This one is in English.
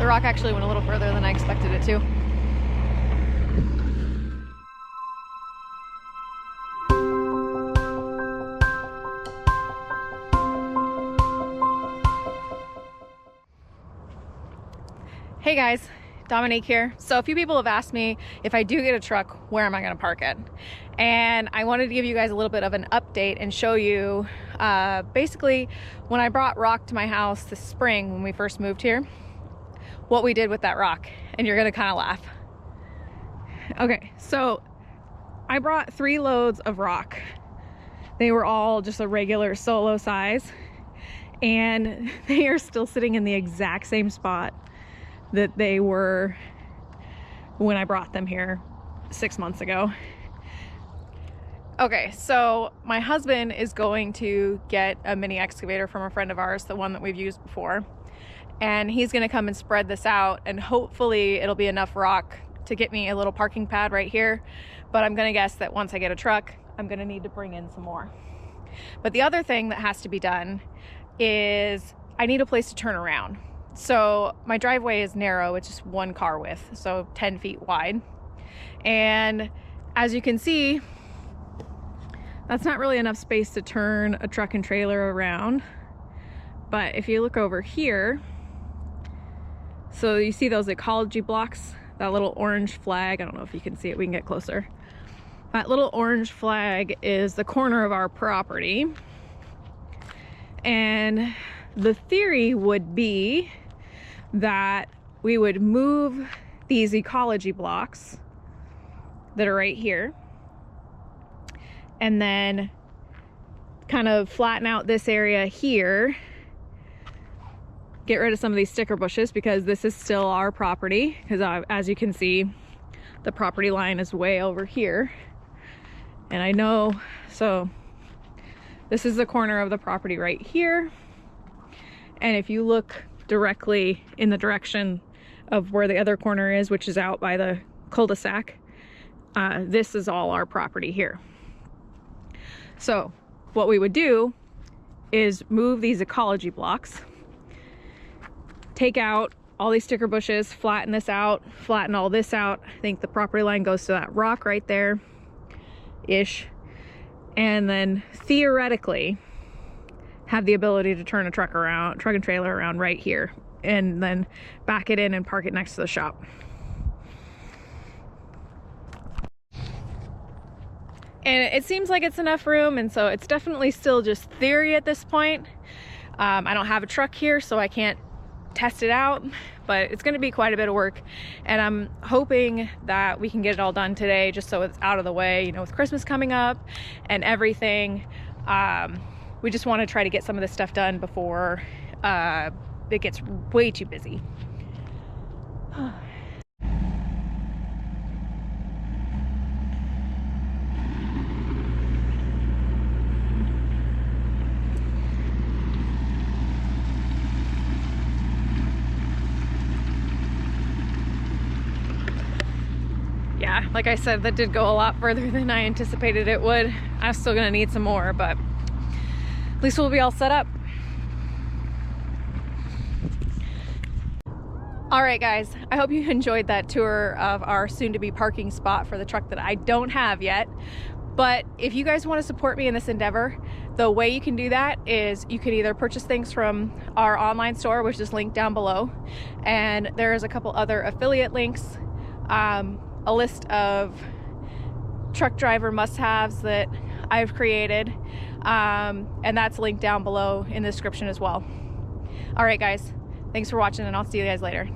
The rock actually went a little further than I expected it to. Hey guys, Dominique here. So a few people have asked me if I do get a truck, where am I going to park it? And I wanted to give you guys a little bit of an update and show you basically when I brought rock to my house this spring when we first moved here, what we did with that rock. And you're going to kind of laugh. Okay, so I brought 3 loads of rock. They were all just a regular solo size, and they are still sitting in the exact same spot that they were when I brought them here 6 months ago. Okay, so my husband is going to get a mini excavator from a friend of ours, the one that we've used before, and he's going to come and spread this out, and hopefully it'll be enough rock to get me a little parking pad right here. But I'm going to guess that once I get a truck, I'm going to need to bring in some more. But the other thing that has to be done is I need a place to turn around. So my driveway is narrow, it's just 1 car width, so 10 feet wide. And as you can see, that's not really enough space to turn a truck and trailer around. But if you look over here, so you see those ecology blocks, that little orange flag, I don't know if you can see it, we can get closer. That little orange flag is the corner of our property. And the theory would be that we would move these ecology blocks that are right here and then kind of flatten out this area here, get rid of some of these sticker bushes because this is still our property, because as you can see, the property line is way over here. And I know, so this is the corner of the property right here. And if you look directly in the direction of where the other corner is, which is out by the cul-de-sac, this is all our property here. So what we would do is move these ecology blocks, take out all these sticker bushes, flatten this out, flatten all this out. I think the property line goes to that rock right there ish, and then theoretically have the ability to turn a truck and trailer around right here, and then back it in and park it next to the shop. And it seems like it's enough room, and so it's definitely still just theory at this point. I don't have a truck here, so I can't test it out, but it's going to be quite a bit of work, and I'm hoping that we can get it all done today just so it's out of the way, you know, with Christmas coming up and everything. We just want to try to get some of this stuff done before it gets way too busy. Yeah, like I said, that did go a lot further than I anticipated it would. I'm still gonna need some more, but at least we'll be all set up. All right, guys, I hope you enjoyed that tour of our soon-to-be parking spot for the truck that I don't have yet. But if you guys want to support me in this endeavor, the way you can do that is you can either purchase things from our online store, which is linked down below, and there's a couple other affiliate links, a list of truck driver must-haves that I've created, and that's linked down below in the description as well. All right, guys, thanks for watching, and I'll see you guys later.